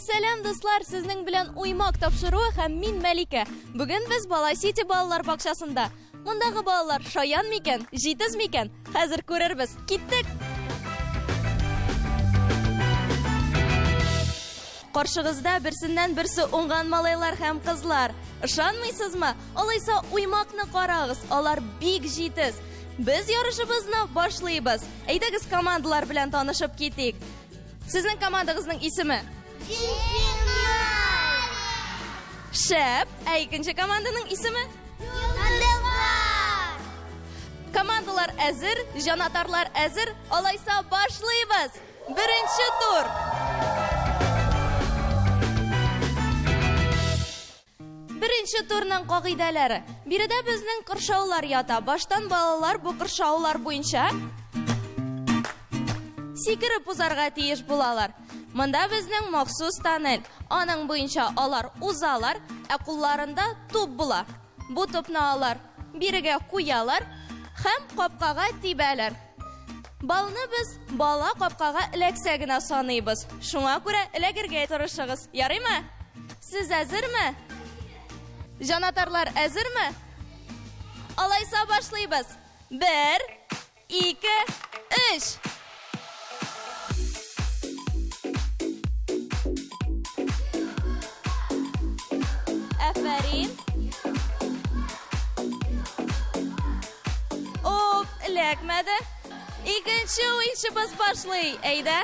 Сәлем, дуслар, сезнең белән уймак тапшыруы һәм мин Мәликә. Бүген без Бала Сити балалар бакчасында. Мондагы балалар шаян микән, җитез микән? Хәзер күрербез. Киттек. Каршыгызда берсеннән-берсе уңган малайлар һәм кызлар. Ышанмыйсызмы? Алайса уймакны карагыз, алар бик җитез. Без ярышыбызны башлыйбыз. Әйдәгез командалар белән танышып китик. Сезнең командагызның исеме? Шәп, икенче команданың исеме? Командалар әзер, җанатарлар әзер, алайса башлыйбыз. Беренче тур. Беренче турның кагыйдәләре. Биредә безнең кыршаулар ята. Баштан балалар бу кыршаулар буенча сикереп узарга тиеш булалар. Монда безнең махсус тоннель. Аның буенча алар узалар, ә кулларында туп була. Бу тупны алар бирегә куялар һәм капкага тибәләр. Балны без бала капкага эләксә генә саныйбыз. Шуңа күрә эләгергә тырышыгыз. Ярыймы? Сез әзерме? Җанатарлар әзерме? Алайса башлыйбыз. 1, 2, 3. Әфәрин. Оп, эләкмәде. Икенче уенчыбыз башлый. Әйдә.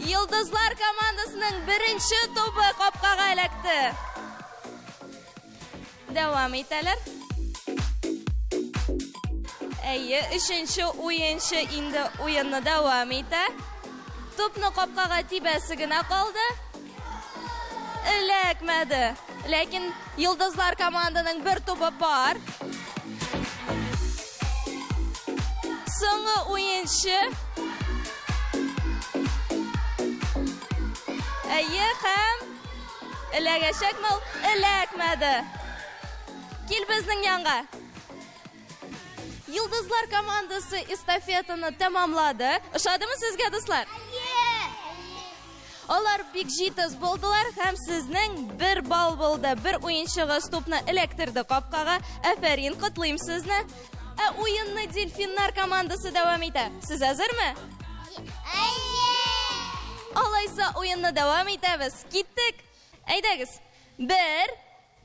Йылдызлар командасының беренче тобы капкага эләкте. Дәвам итәләр. Әйе, өченче уенчы инде уенны дәвам итә. Топны капкага тибәсе генә калды. Эләкмәде. Ләкин Йылдызлар команданың бер тобы бар. Соңгы уенчы. Әйе, һәм эләгәчәкме? Эләкмәде. Кил безнең янга. Йылдызлар командасы эстафетаны тәмамлады. Ошадымы сезгә, дуслар? Алар бик җитез булдылар һәм сезнең 1 балл булды. Бер уенчыгыз топны эләктерде капкага. Әфәрин, котлыйм сезне. Ә уенны Дельфиннар командасы дәвам итә. Сез әзерме? Алайса уенны дәвам итәбез. Киттек. Әйдәгез. 1,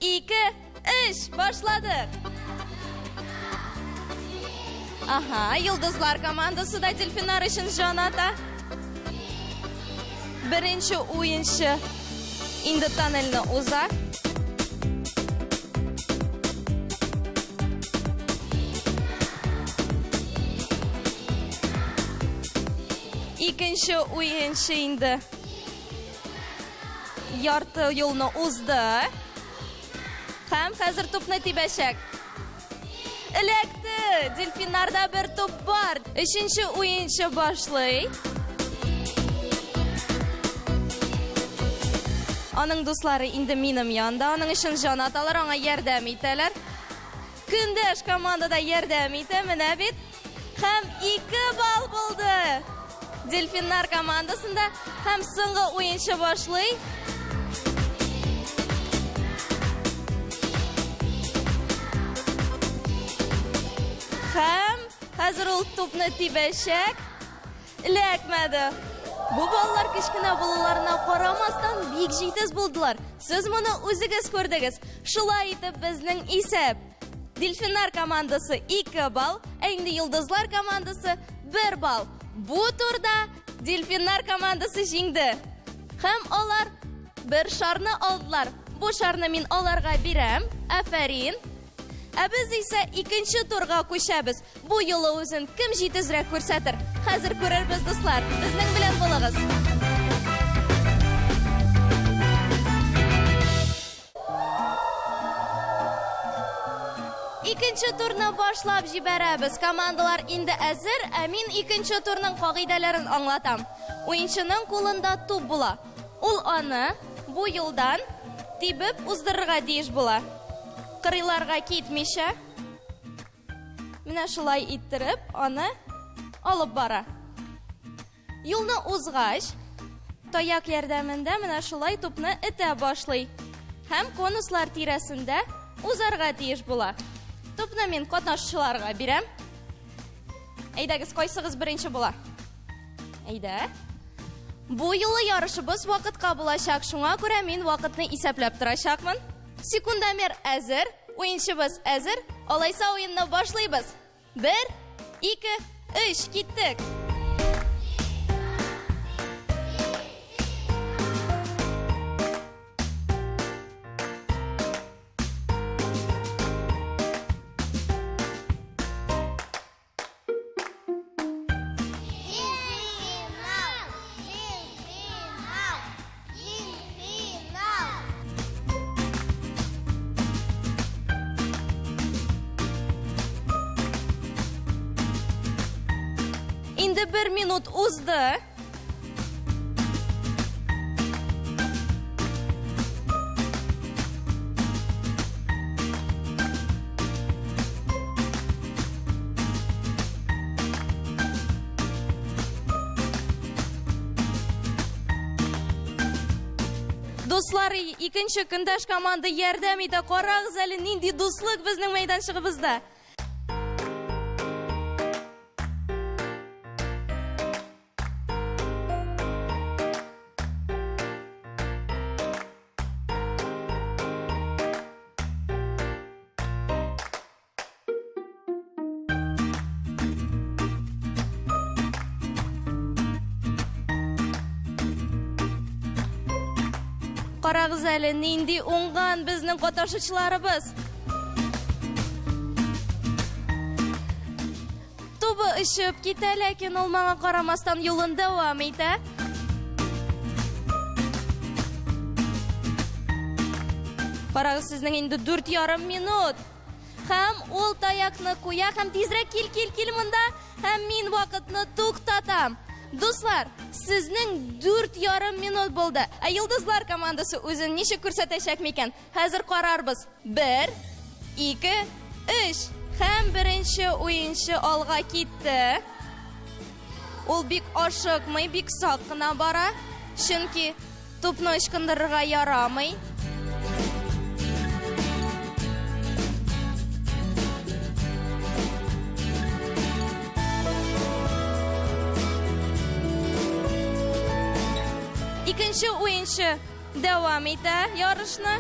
2, 3. Башладык. Аха, Йылдызлар командасы да Дельфиннар өчен җаната. Беренче уенчы инде тоннельне уза. Икенче уенчы инде ярты юлны узды. Һәм хәзер тупны тибәчәк. Эләкте! Дельфиннарда бер туп бар. Өченче уенчы башлый. Аның дуслары инде минем янда. Аның өчен җанаталар аңа ярдәм итәләр. Көндәш командада ярдәм итә, менә бит. Һәм 2 балл булды. Дельфиннар командасында һәм соңгы уенчы башлый. Һәм хәзер ул тупны тибәчәк. Эләкмәде. Бу балалар кечкенә булуларына карамастан бик җитез булдылар. Сез моны үзегез күрдегез. Шулай итеп безнең исәп. Дельфиннар командасы 2 балл, ә инде Йылдызлар командасы 1 балл. Бу турда Дельфиннар командасы җиңде. Һәм алар бер шарны алдылар. Бу шарны мин аларга бирәм. Әфәрин. Biz ise ikinci turga ko'chamiz. Bu yo'li o'zin kim jitizroq ko'rsatar? Hozir ko'rarmiz do'stlar. Bizning bilan bo'ling'iz. İkinci turni boshlab jibaramiz. Komandalar endi hazır. Men ikinci turning qoidalarini anglatam. O'yinchining qo'lida to'p bo'la. Ul oni bu yo'ldan tibib uzdirga deyish bo'la. Qirlarga ketmisha. Mana shulay ittirib, oni olib bora. Yo'lni uzg'ash, toyoq yordamida mana shulay to'pni ita boshlay. Ham konuslar tirasida uzarga deyish bo'la. To'pni men qatnashchilarga beram. Aydagiz qo'ysiz birinchi bo'la. Ayda. Bu yo'li yarishimiz vaqtga bo'lashaq. Shunga ko'ra men vaqtni hisoblab turashaqman. Sekundamer hazır. O'yinchimiz hazır. Olaysa o'yinni boshlaymiz. 1, 2, 3 ketdik. Endi 1 minut uzdi. Do'stlar, ikinchi kundash komanda yordamida qarag'iz, hali nindi do'stlik bizning maydonchig'imizda. Qarag'iz, hali nindi o'ngan bizning qatnashchilarimiz. To'bi ishib ketadi, lekin u menga qaramasdan yo'lini davom etadi. Qarag'iz, sizning endi 4,5 minut. Ham o'l tayoqni qo'ya, ham tezroq kel bunda, ham men vaqtni to'xtatam. Do'stlar, sizning 4,5 minut bo'ldi. Yulduzlar komandasi o'zini necha ko'rsatashak ekan? Hozir qararmiz. 1, 2, 3. Ham birinchi o'yinchi olg'a ketdi. U bek oshiqmay, bek soqqina bora, chunki to'pni ishqindirga yaramay. İkinci o'yinchi davom etadi yarishni.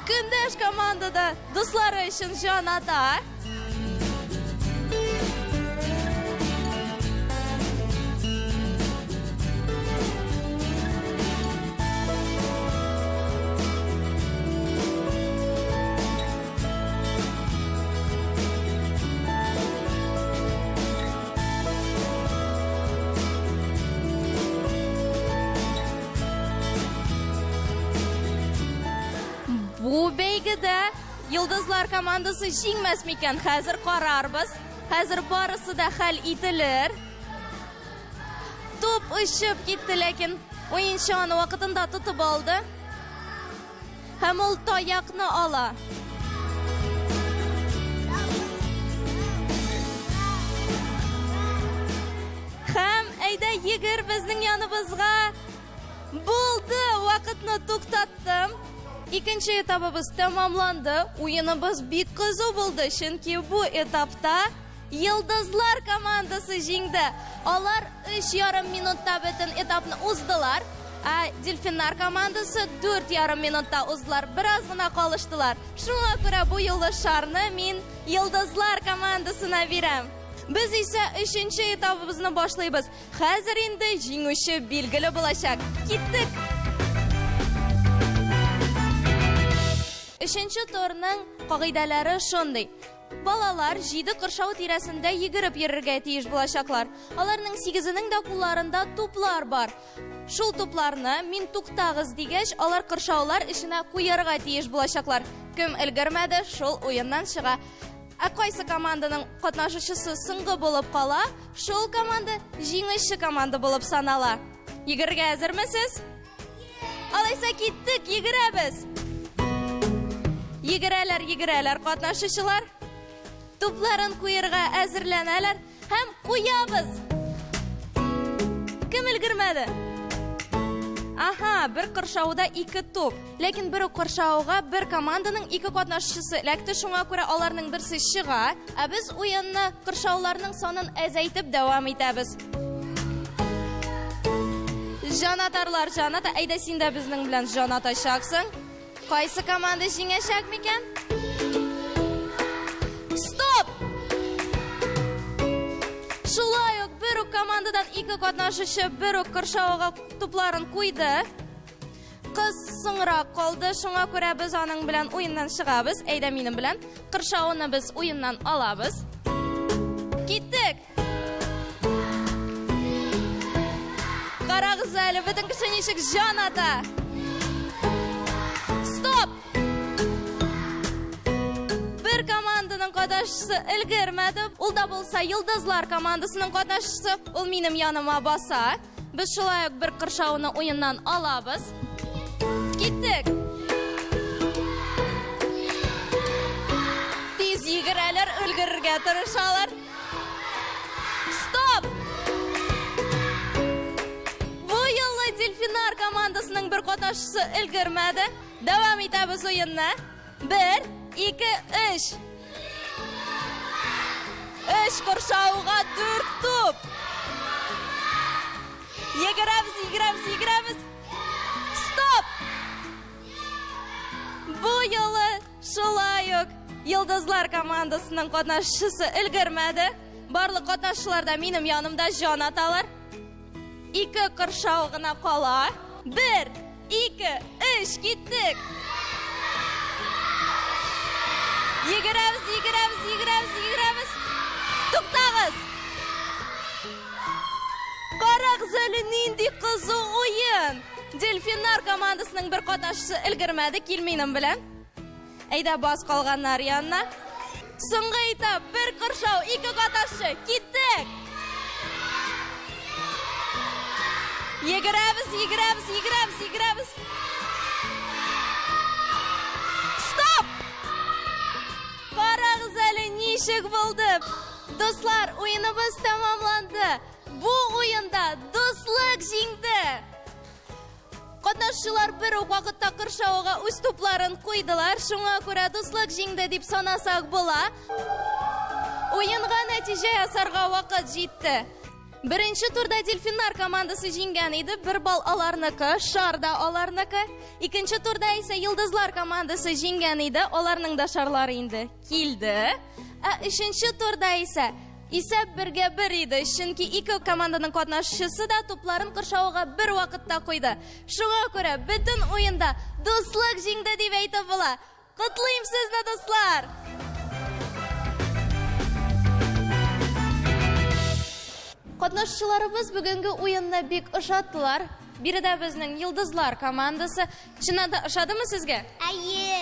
Kundash komandada do'stlari uchun jon ata. Bu beygida Yulduzlar komandasi jingmasmikan? Hozir qararmiz. Hozir borasida hal etilir. To'p ishib ketdi, lekin o'yinchi uni vaqtida tutib oldi. Ham u tayoqni ola. Ham ayda yigir bizning yonimizga. Bo'ldi, vaqtni to'xtatdim. İkinci etapımız tamamlandı. O'yinimiz bek qiziq bo'ldi, chunki bu etapda Yulduzlar komandasi jengdi. Ular 3,5 minutda butun etapni uzdilar. Delfinlar komandasi 4,5 minutda uzdilar. Birozgina qolishdilar. Shunga ko'ra bu yo'lda sharni men Yulduzlar komandasina beraman. Biz ise 3-нче этабыбызны башлыйбыз. Хәзер инде җиңүче билгеле булачак. Киттек! 3-нче турның кагыйдәләре шундый. Балалар 7 кыршау тирәсендә йөгереп йөрергә тиеш булачаклар. Аларның 8-нең дә кулларында туплар бар. Шул тупларны мин туктагыз дигәч, алар кыршаулар эшенә куярга тиеш булачаклар. Кем өлгермәде, шул уеннан чыга. Кайсы команданың катнашучысы соңгы булып кала, шул команда җиңүче команда булып санала. Йөгергә әзермесез? Алайса киттек, йөгерәбез. Йөгерәләр катнашучылар. Тупларын куярга әзерләнәләр һәм куябыз. Кем өлгермәде? Аха, бер кыршауда 2 туп. Ләкин бер кыршауга бер команданың 2 катнашучысы эләкте, шуңа күрә аларның берсе чыга, ә без уенны кыршауларның санын әзәйтеп дәвам итәбез. Җанатарлар, җаната, әйдә син дә безнең белән җанатачаксың. Кайсы команда җиңәчәк микән? Стоп! Шулай ук бер командадан 2 катнашучы бер кыршауга тупларын куйды. Кыз соңрак калды, шуңа күрә без аның белән уеннан чыгабыз. Әйдә минем белән кыршауны без уеннан алабыз. Киттек! Карагыз әле, бөтен кеше ничек җаната. Стоп! Бер команданың катнашчысы өлгермәде. Ул да булса Йылдызлар командасының катнашчысы, ул минем яныма баса. Без шулай ук бер кыршауны уеннан алабыз. Киттек! Тиз йөгерәләр, өлгерергә тырышалар. Стоп! Бу юлы Дельфинар командасының бер катнашчысы өлгермәде. Дәвам итәбез уенны. 1, 2, 3. 3 кыршауга 4 туп. Йөгерәбез. Стоп! Бу юлы шулай ук Йылдызлар командасының катнашчысы өлгермәде. Барлык катнашчылар да минем янымда җанаталар. 2 кыршау гына кала. 1, 2, 3, киттек! Йөгерәбез. Туктагыз! Карагыз әле, нинди кызу уен! Дельфинар командасының бер катнашчысы өлгермәде, кил минем белән. Әйдә бас калганнар янына. Соңгы этап, бер кыршау, 2 катнашчы, киттек! Йөгерәбез. Стоп! Карагыз әле, ничек булды? Дуслар, уеныбыз тәмамланды. Бу уенда дуслык җиңде. Катнашчылар бер үк вакытта кыршауга үз тупларын куйдылар, шуңа күрә дуслык җиңде дип санасак була. Уенга нәтиҗә ясарга вакыт җитте. Беренче турда Дельфинар командасы җиңгән иде, 1 балл аларныкы, шар да аларныкы. Икенче турда исә Йылдызлар командасы җиңгән иде, аларның да шарлары инде килде. Өченче турда исә исәп 1-1 иде, чөнки 2 команданың катнашчысы да тупларын кыршауга бер вакытта куйды. Шуңа күрә бөтен уенда дуслык җиңде дип әйтеп була. Котлыйм сезне, дуслар! Катнашчыларыбыз бүгенге уенны бик ошаттылар. Биредә безнең Йылдызлар командасы. Чыннан да ошадымы сезгә? Әйе.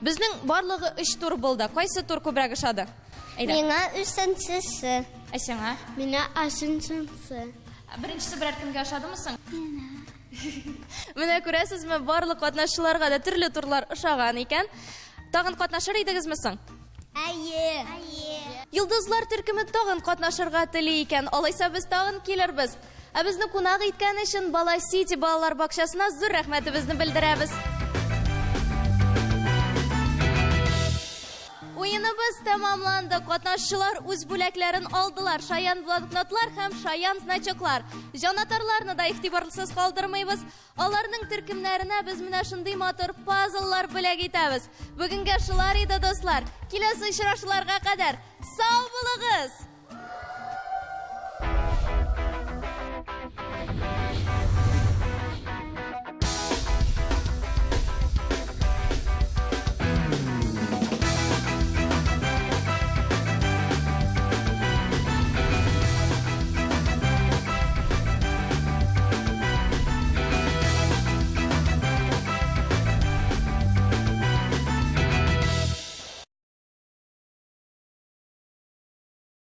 Безнең барлыгы 3 тур булды. Кайсы тур күбрәк ошады? Миңа 3-нчесе. Сиңа? Миңа 5-нчесе. Беренчесе берәр кемгә ошадымы соң? Менә күрәсезме, барлык катнашчыларга да төрле турлар ошаган икән. Тагын катнашыр идегезме соң? Әйе. Йылдызлар төркеме тагын катнашырга тели икән. Алайса без тагын килербез. Безне кунак иткән өчен Бала Сити балалар бакчасына зур рәхмәтебезне белдерәбез. Уеныбыз тәмамланды. Катнашчылар үз бүләкләрен алдылар. Шаян блокнотлар һәм шаян значоклар. Җанатарларны да игътибарсыз калдырмыйбыз. Аларның төркемнәренә без менә шундый матур пазллар бүләк итәбез. Бүгенгә шулар иде, дуслар. Киләсе очрашуларга кадәр сау булыгыз!